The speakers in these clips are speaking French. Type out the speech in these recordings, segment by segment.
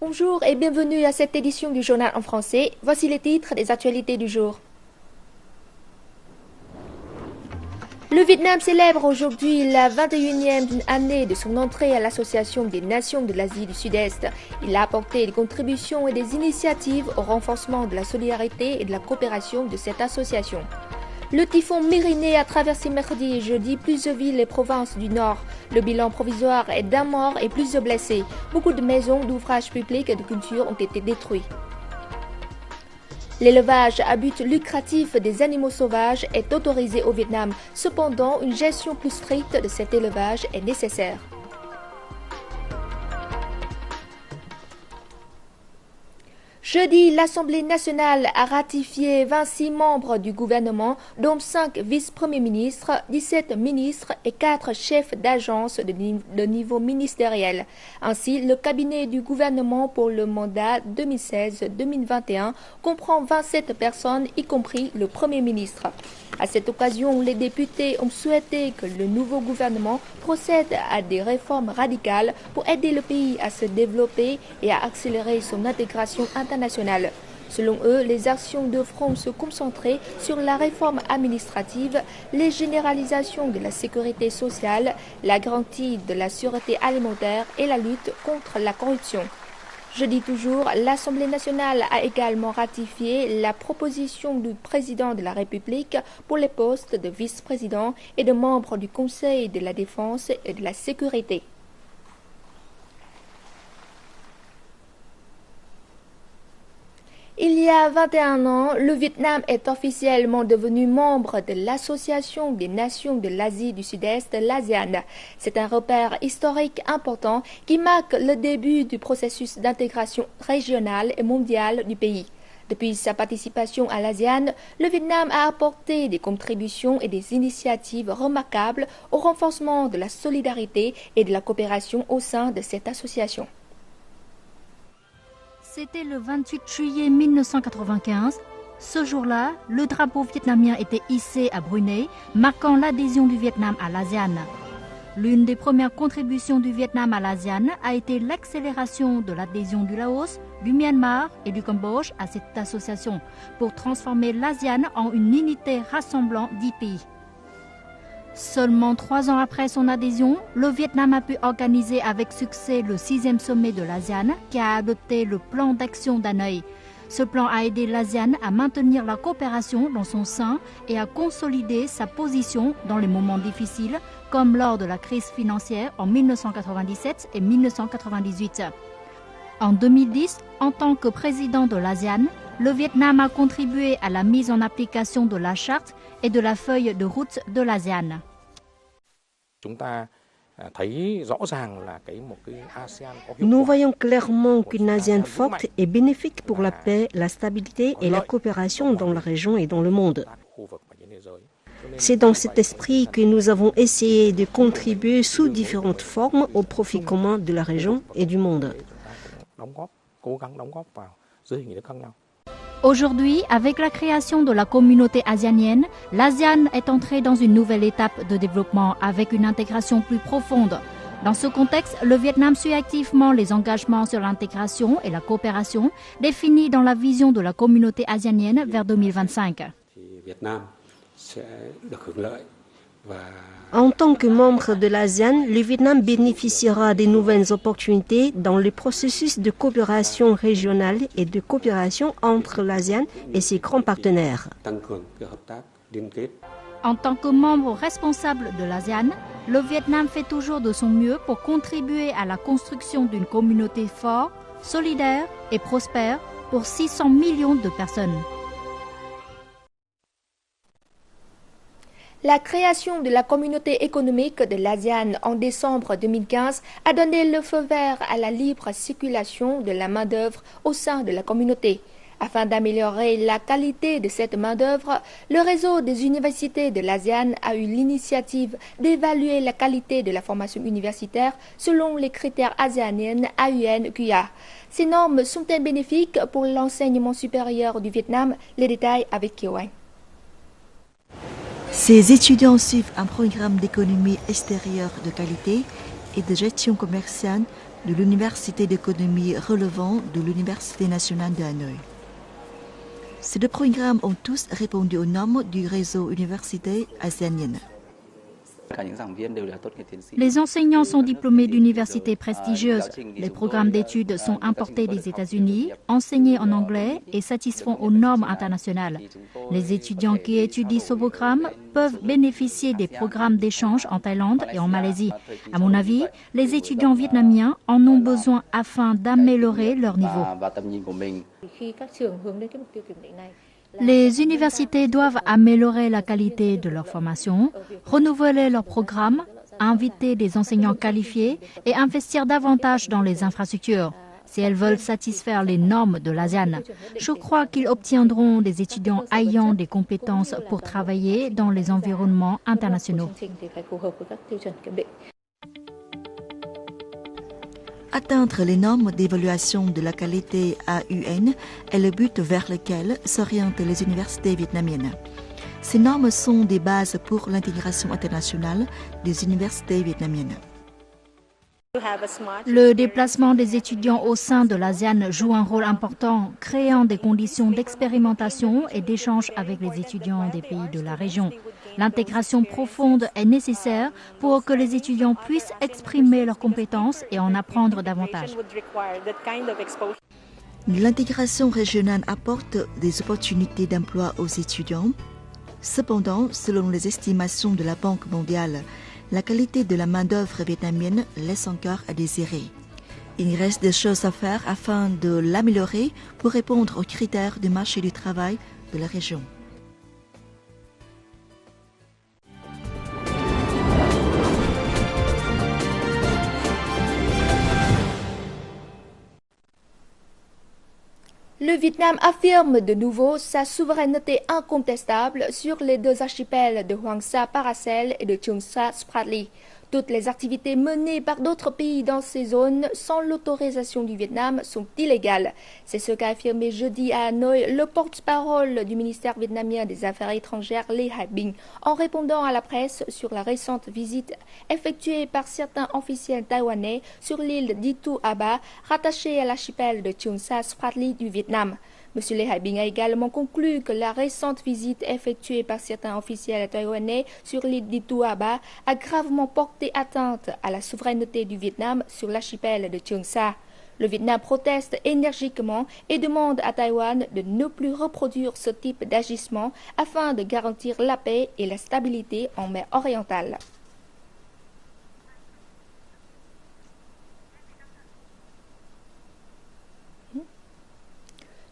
Bonjour et bienvenue à cette édition du journal en français. Voici les titres des actualités du jour. Le Vietnam célèbre aujourd'hui la 21e année de son entrée à l'Association des Nations de l'Asie du Sud-Est. Il a apporté des contributions et des initiatives au renforcement de la solidarité et de la coopération de cette association. Le typhon Mériné a traversé mercredi et jeudi plusieurs villes et provinces du Nord. Le bilan provisoire est d'un mort et plusieurs blessés. Beaucoup de maisons, d'ouvrages publics et de culture ont été détruits. L'élevage à but lucratif des animaux sauvages est autorisé au Vietnam. Cependant, une gestion plus stricte de cet élevage est nécessaire. Jeudi, l'Assemblée nationale a ratifié 26 membres du gouvernement, dont 5 vice-premiers ministres, 17 ministres et 4 chefs d'agence de niveau ministériel. Ainsi, le cabinet du gouvernement pour le mandat 2016-2021 comprend 27 personnes, y compris le Premier ministre. À cette occasion, les députés ont souhaité que le nouveau gouvernement procède à des réformes radicales pour aider le pays à se développer et à accélérer son intégration internationale. Selon eux, les actions devront se concentrer sur la réforme administrative, les généralisations de la sécurité sociale, la garantie de la sûreté alimentaire et la lutte contre la corruption. Jeudi toujours, l'Assemblée nationale a également ratifié la proposition du président de la République pour les postes de vice-président et de membres du Conseil de la Défense et de la Sécurité. Il y a 21 ans, le Vietnam est officiellement devenu membre de l'Association des Nations de l'Asie du Sud-Est, l'ASEAN. C'est un repère historique important qui marque le début du processus d'intégration régionale et mondiale du pays. Depuis sa participation à l'ASEAN, le Vietnam a apporté des contributions et des initiatives remarquables au renforcement de la solidarité et de la coopération au sein de cette association. C'était le 28 juillet 1995. Ce jour-là, le drapeau vietnamien était hissé à Brunei, marquant l'adhésion du Vietnam à l'ASEAN. L'une des premières contributions du Vietnam à l'ASEAN a été l'accélération de l'adhésion du Laos, du Myanmar et du Cambodge à cette association pour transformer l'ASEAN en une unité rassemblant 10 pays. Seulement 3 ans après son adhésion, le Vietnam a pu organiser avec succès le 6e sommet de l'ASEAN qui a adopté le plan d'action d'Hanoï. Ce plan a aidé l'ASEAN à maintenir la coopération dans son sein et à consolider sa position dans les moments difficiles, comme lors de la crise financière en 1997 et 1998. En 2010, en tant que président de l'ASEAN, le Vietnam a contribué à la mise en application de la charte et de la feuille de route de l'ASEAN. Nous voyons clairement qu'une ASEAN forte est bénéfique pour la paix, la stabilité et la coopération dans la région et dans le monde. C'est dans cet esprit que nous avons essayé de contribuer sous différentes formes au profit commun de la région et du monde. Aujourd'hui, avec la création de la communauté asianienne, l'ASEAN est entrée dans une nouvelle étape de développement avec une intégration plus profonde. Dans ce contexte, le Vietnam suit activement les engagements sur l'intégration et la coopération définis dans la vision de la communauté asianienne vers 2025. En tant que membre de l'ASEAN, le Vietnam bénéficiera des nouvelles opportunités dans le processus de coopération régionale et de coopération entre l'ASEAN et ses grands partenaires. En tant que membre responsable de l'ASEAN, le Vietnam fait toujours de son mieux pour contribuer à la construction d'une communauté forte, solidaire et prospère pour 600 millions de personnes. La création de la communauté économique de l'ASEAN en décembre 2015 a donné le feu vert à la libre circulation de la main-d'œuvre au sein de la communauté. Afin d'améliorer la qualité de cette main-d'œuvre, le réseau des universités de l'ASEAN a eu l'initiative d'évaluer la qualité de la formation universitaire selon les critères ASEANiens AUN-QA. Ces normes sont-elles bénéfiques pour l'enseignement supérieur du Vietnam? Les détails avec Kiewang. Ces étudiants suivent un programme d'économie extérieure de qualité et de gestion commerciale de l'Université d'économie relevant de l'Université nationale de Hanoï. Ces deux programmes ont tous répondu aux normes du réseau universitaire asianien. Les enseignants sont diplômés d'universités prestigieuses. Les programmes d'études sont importés des États-Unis, enseignés en anglais et satisfont aux normes internationales. Les étudiants qui étudient ce programme peuvent bénéficier des programmes d'échange en Thaïlande et en Malaisie. À mon avis, les étudiants vietnamiens en ont besoin afin d'améliorer leur niveau. Les universités doivent améliorer la qualité de leur formation, renouveler leurs programmes, inviter des enseignants qualifiés et investir davantage dans les infrastructures. Si elles veulent satisfaire les normes de l'ASEAN, je crois qu'ils obtiendront des étudiants ayant des compétences pour travailler dans les environnements internationaux. Atteindre les normes d'évaluation de la qualité AUN est le but vers lequel s'orientent les universités vietnamiennes. Ces normes sont des bases pour l'intégration internationale des universités vietnamiennes. Le déplacement des étudiants au sein de l'ASEAN joue un rôle important, créant des conditions d'expérimentation et d'échange avec les étudiants des pays de la région. L'intégration profonde est nécessaire pour que les étudiants puissent exprimer leurs compétences et en apprendre davantage. L'intégration régionale apporte des opportunités d'emploi aux étudiants. Cependant, selon les estimations de la Banque mondiale, la qualité de la main-d'œuvre vietnamienne laisse encore à désirer. Il reste des choses à faire afin de l'améliorer pour répondre aux critères du marché du travail de la région. Le Vietnam affirme de nouveau sa souveraineté incontestable sur les deux archipels de Hoàng Sa Paracel et de Trường Sa Spratly. Toutes les activités menées par d'autres pays dans ces zones sans l'autorisation du Vietnam sont illégales. C'est ce qu'a affirmé jeudi à Hanoï le porte-parole du ministère vietnamien des Affaires étrangères Lê Hải Bình en répondant à la presse sur la récente visite effectuée par certains officiels taïwanais sur l'île d'Itu Aba, rattachée à l'archipel de Trường Sa Spratly du Vietnam. M. Lê Hải Bình a également conclu que la récente visite effectuée par certains officiels taïwanais sur l'île d'Itu Aba a gravement porté atteinte à la souveraineté du Vietnam sur l'archipel de Trường Sa. Le Vietnam proteste énergiquement et demande à Taïwan de ne plus reproduire ce type d'agissement afin de garantir la paix et la stabilité en mer orientale.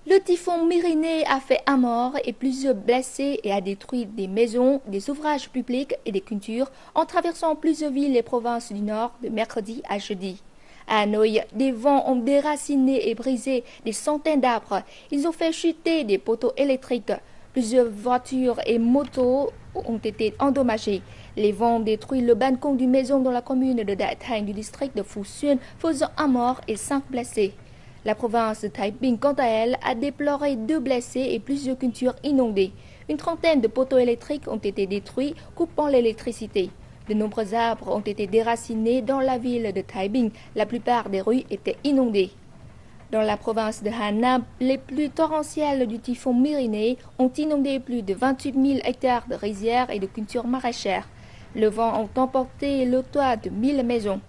Le typhon Meriné a fait un mort et plusieurs blessés et a détruit des maisons, des ouvrages publics et des cultures en traversant plusieurs villes et provinces du Nord de mercredi à jeudi. À Hanoï, des vents ont déraciné et brisé des centaines d'arbres. Ils ont fait chuter des poteaux électriques. Plusieurs voitures et motos ont été endommagées. Les vents ont détruit le balcon d'une maison dans la commune de Đại Thanh du district de Phu Xuyen, faisant un mort et 5 blessés. La province de Thái Bình, quant à elle, a déploré 2 blessés et plusieurs cultures inondées. Une trentaine de poteaux électriques ont été détruits, coupant l'électricité. De nombreux arbres ont été déracinés dans la ville de Thái Bình. La plupart des rues étaient inondées. Dans la province de Hà Nam, les pluies torrentielles du typhon Meriné ont inondé plus de 28 000 hectares de rizières et de cultures maraîchères. Le vent a emporté le toit de 1000 maisons.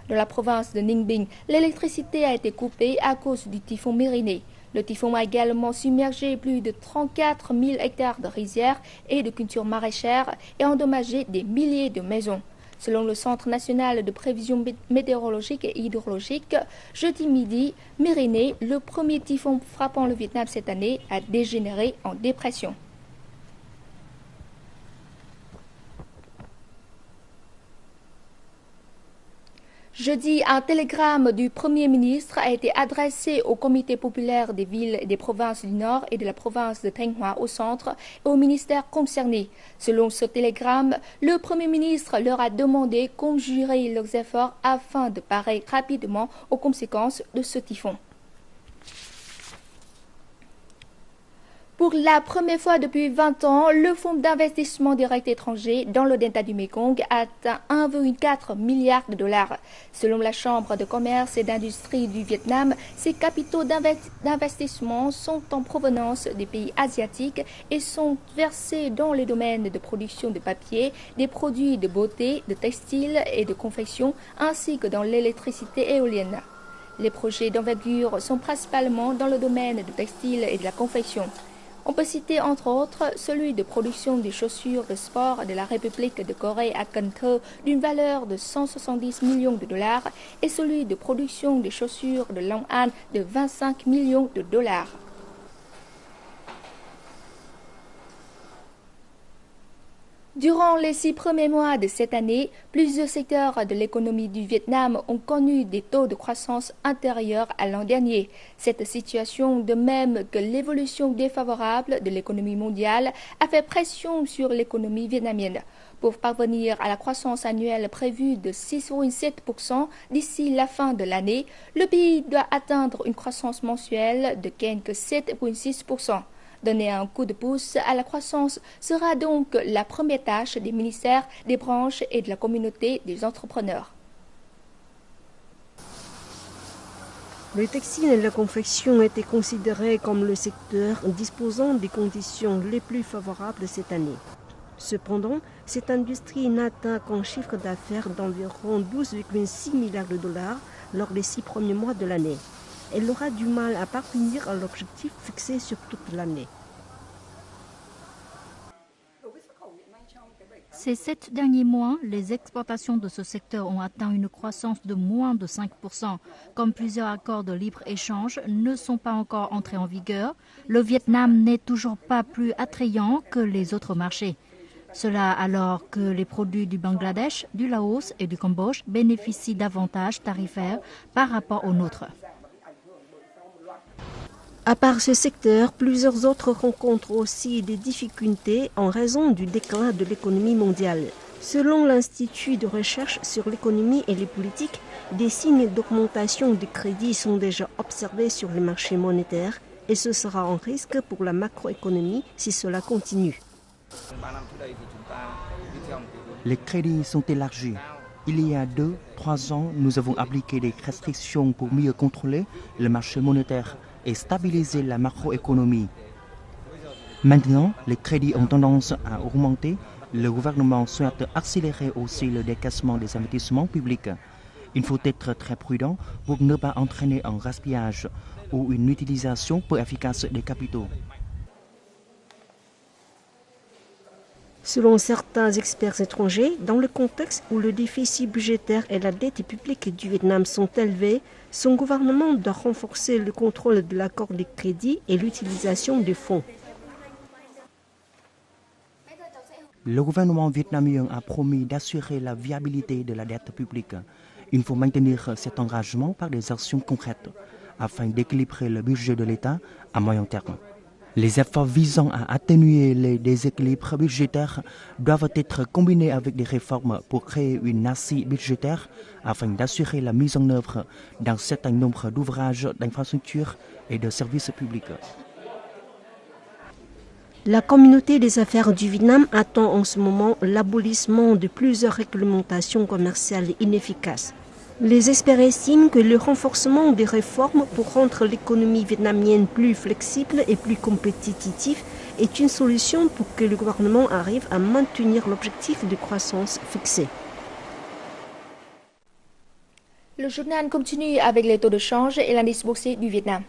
Dans la province de Ninh Bình, l'électricité a été coupée à cause du typhon Meriné. Le typhon a également submergé plus de 34 000 hectares de rizières et de cultures maraîchères et endommagé des milliers de maisons. Selon le Centre national de prévision météorologique et hydrologique, jeudi midi, Meriné, le premier typhon frappant le Vietnam cette année, a dégénéré en dépression. Jeudi, un télégramme du Premier ministre a été adressé au Comité populaire des villes et des provinces du Nord et de la province de Thanh Hóa au centre et au ministère concerné. Selon ce télégramme, le Premier ministre leur a demandé de conjurer leurs efforts afin de parer rapidement aux conséquences de ce typhon. Pour la première fois depuis 20 ans, le fonds d'investissement direct étranger dans le delta du Mekong atteint 1,4 milliard de dollars. Selon la Chambre de commerce et d'industrie du Vietnam, ces capitaux d'investissement sont en provenance des pays asiatiques et sont versés dans les domaines de production de papier, des produits de beauté, de textile et de confection, ainsi que dans l'électricité éolienne. Les projets d'envergure sont principalement dans le domaine du textile et de la confection. On peut citer entre autres celui de production des chaussures de sport de la République de Corée à Cần Thơ d'une valeur de 170 millions de dollars et celui de production des chaussures de Long An de 25 millions de dollars. Durant les 6 premiers mois de cette année, plusieurs secteurs de l'économie du Vietnam ont connu des taux de croissance intérieurs à l'an dernier. Cette situation, de même que l'évolution défavorable de l'économie mondiale, a fait pression sur l'économie vietnamienne. Pour parvenir à la croissance annuelle prévue de 6,7% d'ici la fin de l'année, le pays doit atteindre une croissance mensuelle de quelque 7,6%. Donner un coup de pouce à la croissance sera donc la première tâche des ministères, des branches et de la communauté des entrepreneurs. Le textile et la confection étaient considérés comme le secteur disposant des conditions les plus favorables cette année. Cependant, cette industrie n'atteint qu'un chiffre d'affaires d'environ 12,6 milliards de dollars lors des 6 premiers mois de l'année. Elle aura du mal à parvenir à l'objectif fixé sur toute l'année. Ces 7 derniers mois, les exportations de ce secteur ont atteint une croissance de moins de 5%. Comme plusieurs accords de libre-échange ne sont pas encore entrés en vigueur, le Vietnam n'est toujours pas plus attrayant que les autres marchés. Cela alors que les produits du Bangladesh, du Laos et du Cambodge bénéficient d'avantages tarifaires par rapport aux nôtres. À part ce secteur, plusieurs autres rencontrent aussi des difficultés en raison du déclin de l'économie mondiale. Selon l'Institut de recherche sur l'économie et les politiques, des signes d'augmentation du crédit sont déjà observés sur les marchés monétaires et ce sera un risque pour la macroéconomie si cela continue. Les crédits sont élargis. Il y a 2-3 ans, nous avons appliqué des restrictions pour mieux contrôler le marché monétaire et stabiliser la macroéconomie. Maintenant, les crédits ont tendance à augmenter. Le gouvernement souhaite accélérer aussi le décaissement des investissements publics. Il faut être très prudent pour ne pas entraîner un gaspillage ou une utilisation peu efficace des capitaux. Selon certains experts étrangers, dans le contexte où le déficit budgétaire et la dette publique du Vietnam sont élevés, son gouvernement doit renforcer le contrôle de l'accord des crédits et l'utilisation des fonds. Le gouvernement vietnamien a promis d'assurer la viabilité de la dette publique. Il faut maintenir cet engagement par des actions concrètes afin d'équilibrer le budget de l'État à moyen terme. Les efforts visant à atténuer les déséquilibres budgétaires doivent être combinés avec des réformes pour créer une assise budgétaire afin d'assurer la mise en œuvre d'un certain nombre d'ouvrages d'infrastructures et de services publics. La communauté des affaires du Vietnam attend en ce moment l'abolissement de plusieurs réglementations commerciales inefficaces. Les experts estiment que le renforcement des réformes pour rendre l'économie vietnamienne plus flexible et plus compétitive est une solution pour que le gouvernement arrive à maintenir l'objectif de croissance fixé. Le journal continue avec les taux de change et l'indice boursier du Vietnam.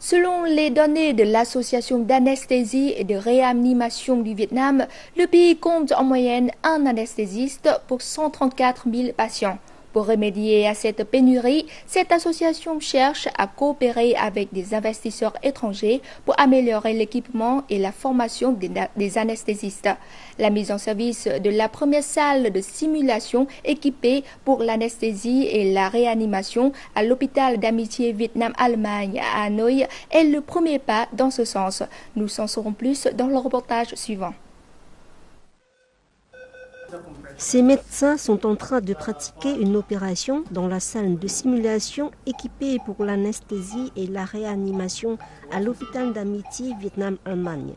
Selon les données de l'Association d'anesthésie et de réanimation du Vietnam, le pays compte en moyenne un anesthésiste pour 134 000 patients. Pour remédier à cette pénurie, cette association cherche à coopérer avec des investisseurs étrangers pour améliorer l'équipement et la formation des anesthésistes. La mise en service de la première salle de simulation équipée pour l'anesthésie et la réanimation à l'hôpital d'amitié Vietnam-Allemagne à Hanoï est le premier pas dans ce sens. Nous en saurons plus dans le reportage suivant. Ces médecins sont en train de pratiquer une opération dans la salle de simulation équipée pour l'anesthésie et la réanimation à l'hôpital d'amitié Vietnam-Allemagne.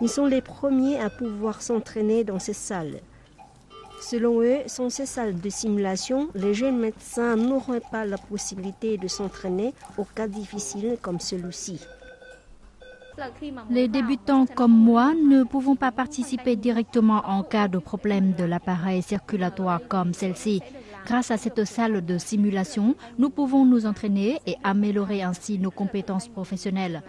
Ils sont les premiers à pouvoir s'entraîner dans ces salles. Selon eux, sans ces salles de simulation, les jeunes médecins n'auraient pas la possibilité de s'entraîner aux cas difficiles comme celui-ci. Les débutants comme moi ne pouvons pas participer directement en cas de problème de l'appareil circulatoire comme celle-ci. Grâce à cette salle de simulation, nous pouvons nous entraîner et améliorer ainsi nos compétences professionnelles.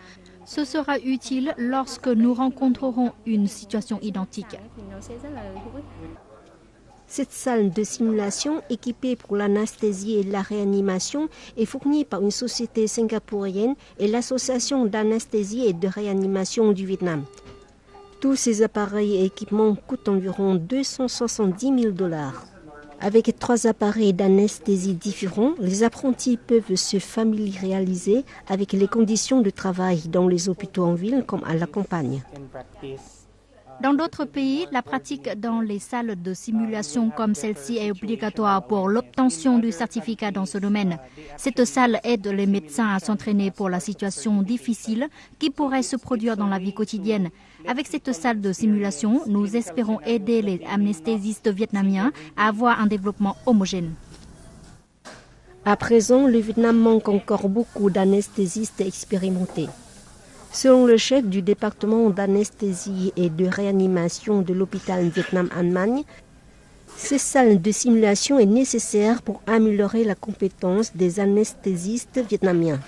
Ce sera utile lorsque nous rencontrerons une situation identique. Cette salle de simulation équipée pour l'anesthésie et la réanimation est fournie par une société singapourienne et l'Association d'anesthésie et de réanimation du Vietnam. Tous ces appareils et équipements coûtent environ 270 000 $. Avec 3 appareils d'anesthésie différents, les apprentis peuvent se familiariser avec les conditions de travail dans les hôpitaux en ville comme à la campagne. Dans d'autres pays, la pratique dans les salles de simulation comme celle-ci est obligatoire pour l'obtention du certificat dans ce domaine. Cette salle aide les médecins à s'entraîner pour la situation difficile qui pourrait se produire dans la vie quotidienne. Avec cette salle de simulation, nous espérons aider les anesthésistes vietnamiens à avoir un développement homogène. À présent, le Vietnam manque encore beaucoup d'anesthésistes expérimentés. Selon le chef du département d'anesthésie et de réanimation de l'hôpital Vietnam-Allemagne, ces salles de simulation est nécessaire pour améliorer la compétence des anesthésistes vietnamiens.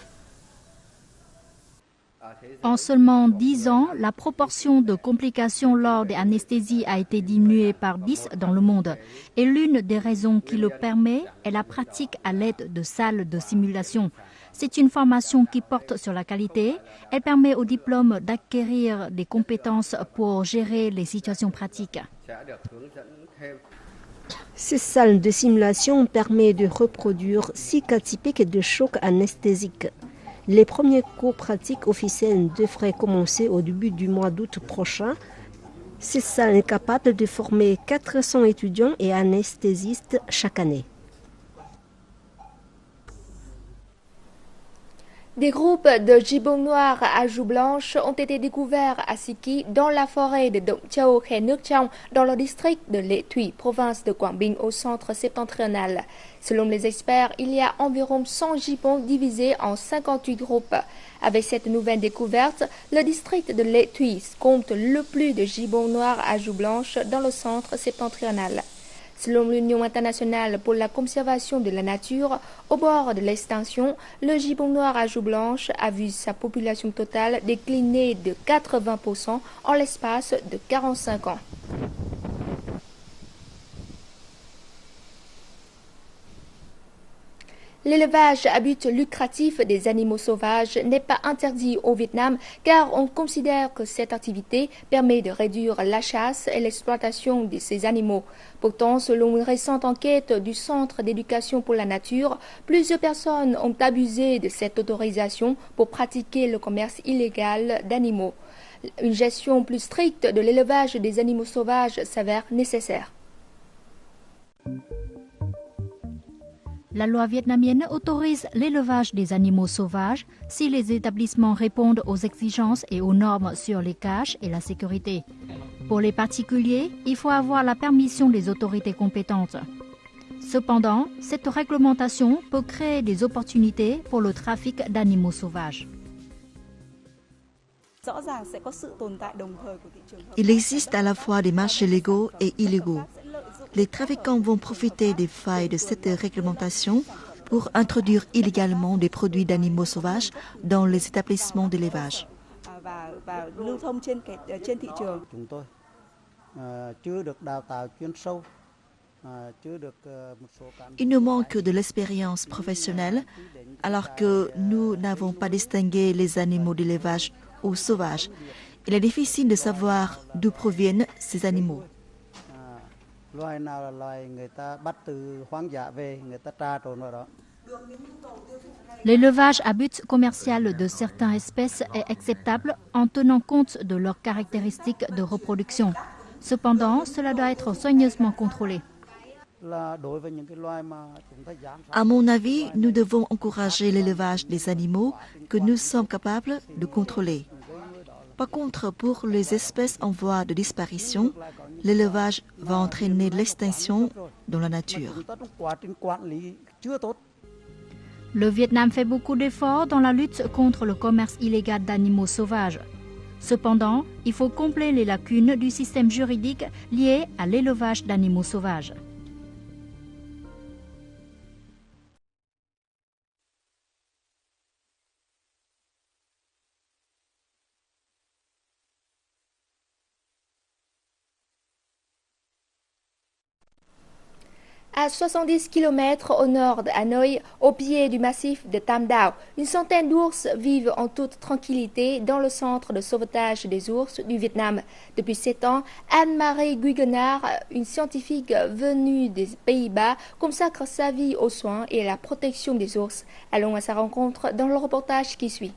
En seulement 10 ans, la proportion de complications lors des anesthésies a été diminuée par 10 dans le monde. Et l'une des raisons qui le permet est la pratique à l'aide de salles de simulation. C'est une formation qui porte sur la qualité. Elle permet aux diplômes d'acquérir des compétences pour gérer les situations pratiques. Ces salles de simulation permettent de reproduire 6 cas typiques de choc anesthésique. Les premiers cours pratiques officiels devraient commencer au début du mois d'août prochain. Ces salles sont capables de former 400 étudiants et anesthésistes chaque année. Des groupes de gibbons noirs à joues blanches ont été découverts à Siki dans la forêt de Dong Châu, Khe Nước Trong, dans le district de Lệ Thủy, province de Quảng Bình au centre septentrional. Selon les experts, il y a environ 100 gibbons divisés en 58 groupes. Avec cette nouvelle découverte, le district de Lệ Thủy compte le plus de gibbons noirs à joues blanches dans le centre septentrional. Selon l'Union internationale pour la conservation de la nature, au bord de l'extinction, le gibbon noir à joues blanches a vu sa population totale décliner de 80% en l'espace de 45 ans. L'élevage à but lucratif des animaux sauvages n'est pas interdit au Vietnam car on considère que cette activité permet de réduire la chasse et l'exploitation de ces animaux. Pourtant, selon une récente enquête du Centre d'éducation pour la nature, plusieurs personnes ont abusé de cette autorisation pour pratiquer le commerce illégal d'animaux. Une gestion plus stricte de l'élevage des animaux sauvages s'avère nécessaire. La loi vietnamienne autorise l'élevage des animaux sauvages si les établissements répondent aux exigences et aux normes sur les cages et la sécurité. Pour les particuliers, il faut avoir la permission des autorités compétentes. Cependant, cette réglementation peut créer des opportunités pour le trafic d'animaux sauvages. Il existe à la fois des marchés légaux et illégaux. Les trafiquants vont profiter des failles de cette réglementation pour introduire illégalement des produits d'animaux sauvages dans les établissements d'élevage. Il nous manque de l'expérience professionnelle alors que nous n'avons pas distingué les animaux d'élevage ou sauvages. Il est difficile de savoir d'où proviennent ces animaux. L'élevage à but commercial de certaines espèces est acceptable en tenant compte de leurs caractéristiques de reproduction. Cependant, cela doit être soigneusement contrôlé. À mon avis, nous devons encourager l'élevage des animaux que nous sommes capables de contrôler. Par contre, pour les espèces en voie de disparition, l'élevage va entraîner l'extinction dans la nature. Le Vietnam fait beaucoup d'efforts dans la lutte contre le commerce illégal d'animaux sauvages. Cependant, il faut combler les lacunes du système juridique lié à l'élevage d'animaux sauvages. À 70 km au nord de Hanoï, au pied du massif de Tam Dao, une centaine d'ours vivent en toute tranquillité dans le centre de sauvetage des ours du Vietnam. Depuis 7 ans, Anne-Marie Guygenard, une scientifique venue des Pays-Bas, consacre sa vie aux soins et à la protection des ours. Allons à sa rencontre dans le reportage qui suit.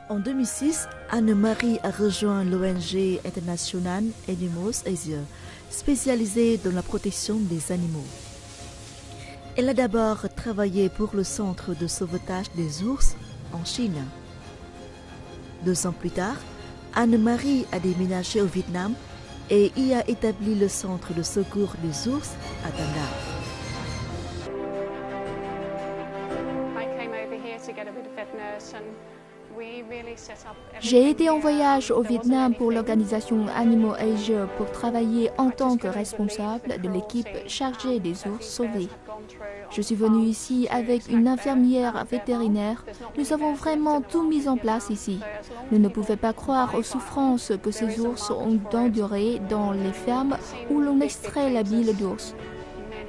En 2006, Anne-Marie a rejoint l'ONG internationale Animals Asia, spécialisée dans la protection des animaux. Elle a d'abord travaillé pour le centre de sauvetage des ours en Chine. 2 ans plus tard, Anne-Marie a déménagé au Vietnam et y a établi le centre de secours des ours à Tam Dao. J'ai été en voyage au Vietnam pour l'organisation Animals Asia pour travailler en tant que responsable de l'équipe chargée des ours sauvés. Je suis venue ici avec une infirmière vétérinaire. Nous avons vraiment tout mis en place ici. Nous ne pouvions pas croire aux souffrances que ces ours ont endurées dans les fermes où l'on extrait la bile d'ours.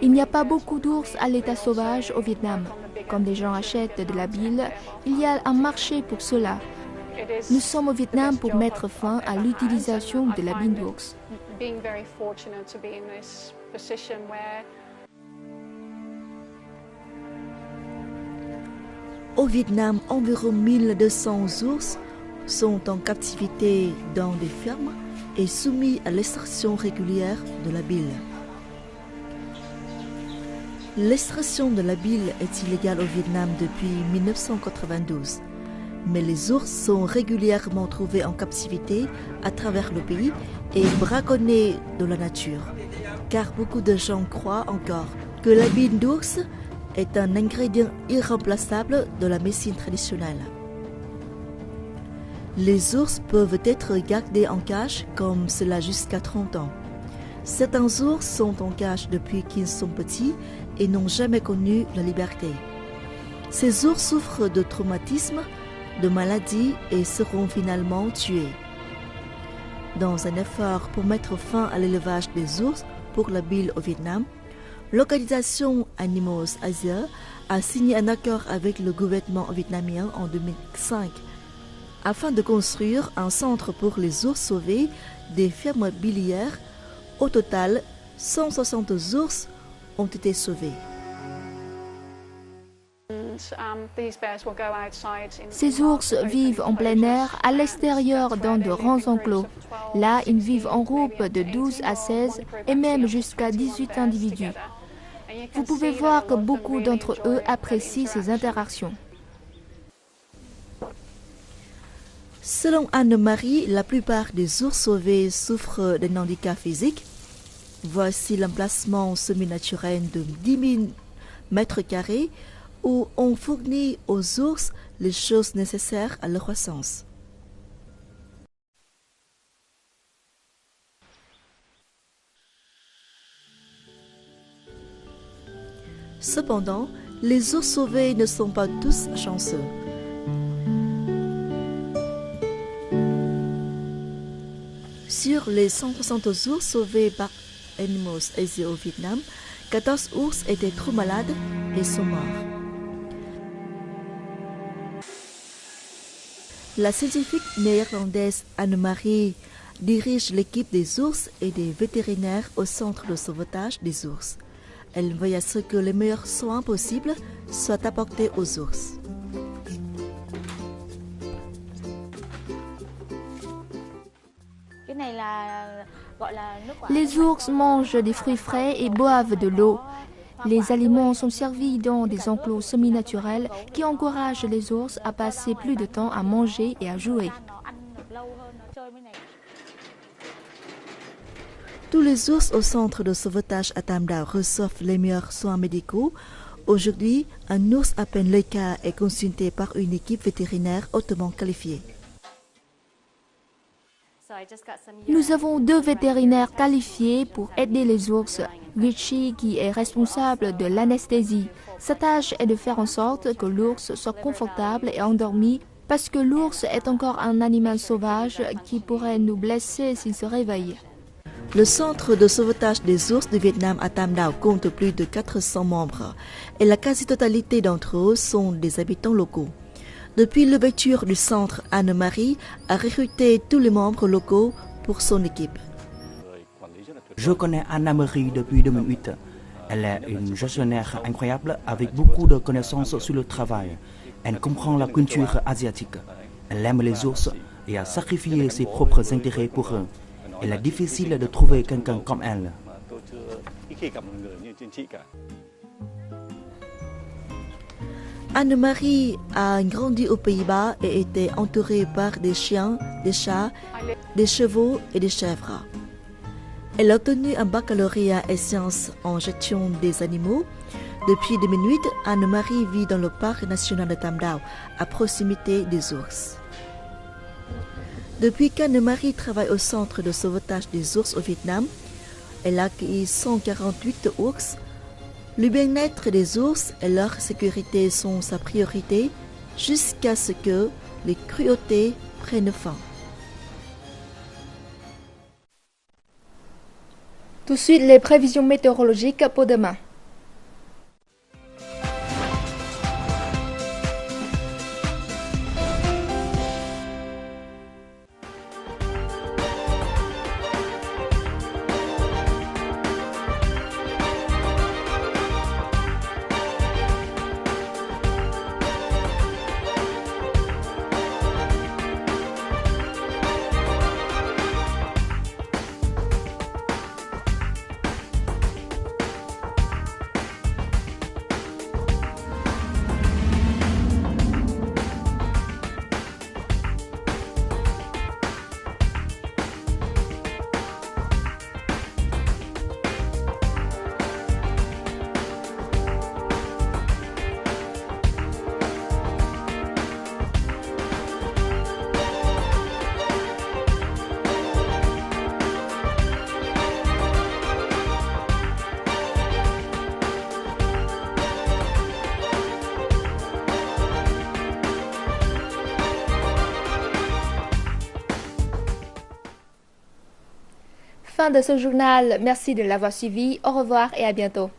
Il n'y a pas beaucoup d'ours à l'état sauvage au Vietnam. Comme les gens achètent de la bile, il y a un marché pour cela. Nous sommes au Vietnam pour mettre fin à l'utilisation de la bile d'ours. Au Vietnam, environ 1200 ours sont en captivité dans des fermes et soumis à l'extraction régulière de la bile. L'extraction de la bile est illégale au Vietnam depuis 1992, mais les ours sont régulièrement trouvés en captivité à travers le pays et braconnés dans la nature, car beaucoup de gens croient encore que la bile d'ours est un ingrédient irremplaçable de la médecine traditionnelle. Les ours peuvent être gardés en cage comme cela jusqu'à 30 ans. Certains ours sont en cage depuis qu'ils sont petits et n'ont jamais connu la liberté. Ces ours souffrent de traumatismes, de maladies et seront finalement tués. Dans un effort pour mettre fin à l'élevage des ours pour la bile au Vietnam, l'organisation Animals Asia a signé un accord avec le gouvernement vietnamien en 2005 afin de construire un centre pour les ours sauvés des fermes biliaires. Au total, 160 ours ont été sauvés. Ces ours vivent en plein air, à l'extérieur dans de grands enclos. Là, ils vivent en groupe de 12 à 16 et même jusqu'à 18 individus. Vous pouvez voir que beaucoup d'entre eux apprécient ces interactions. Selon Anne-Marie, la plupart des ours sauvés souffrent d'un handicap physique. Voici l'emplacement semi-naturel de 10 000 mètres carrés où on fournit aux ours les choses nécessaires à leur croissance. Cependant, les ours sauvés ne sont pas tous chanceux. Sur les 160 ours sauvés par Animals Asia au Vietnam, 14 ours étaient trop malades et sont morts. La scientifique néerlandaise Annemarie dirige l'équipe des ours et des vétérinaires au centre de sauvetage des ours. Elle veille à ce que les meilleurs soins possibles soient apportés aux ours. Les ours mangent des fruits frais et boivent de l'eau. Les aliments sont servis dans des enclos semi-naturels qui encouragent les ours à passer plus de temps à manger et à jouer. Tous les ours au centre de sauvetage à Tam Dao reçoivent les meilleurs soins médicaux. Aujourd'hui, un ours à peine le cas est consulté par une équipe vétérinaire hautement qualifiée. Nous avons 2 vétérinaires qualifiés pour aider les ours. Richie, qui est responsable de l'anesthésie. Sa tâche est de faire en sorte que l'ours soit confortable et endormi parce que l'ours est encore un animal sauvage qui pourrait nous blesser s'il se réveille. Le centre de sauvetage des ours du Vietnam à Tam Dao compte plus de 400 membres et la quasi-totalité d'entre eux sont des habitants locaux. Depuis l'ouverture du centre, Annemarie a recruté tous les membres locaux pour son équipe. Je connais Annemarie depuis 2008. Elle est une gestionnaire incroyable avec beaucoup de connaissances sur le travail. Elle comprend la culture asiatique. Elle aime les ours et a sacrifié ses propres intérêts pour eux. Il est difficile de trouver quelqu'un comme elle. Annemarie a grandi aux Pays-Bas et était entourée par des chiens, des chats, des chevaux et des chèvres. Elle a obtenu un baccalauréat et sciences en gestion des animaux. Depuis 2008, Annemarie vit dans le parc national de Tam Dao, à proximité des ours. Depuis qu'Annemarie travaille au centre de sauvetage des ours au Vietnam, elle a accueilli 148 ours. Le bien-être des ours et leur sécurité sont sa priorité jusqu'à ce que les cruautés prennent fin. Tout de suite, les prévisions météorologiques pour demain. Fin de ce journal. Merci de l'avoir suivi. Au revoir et à bientôt.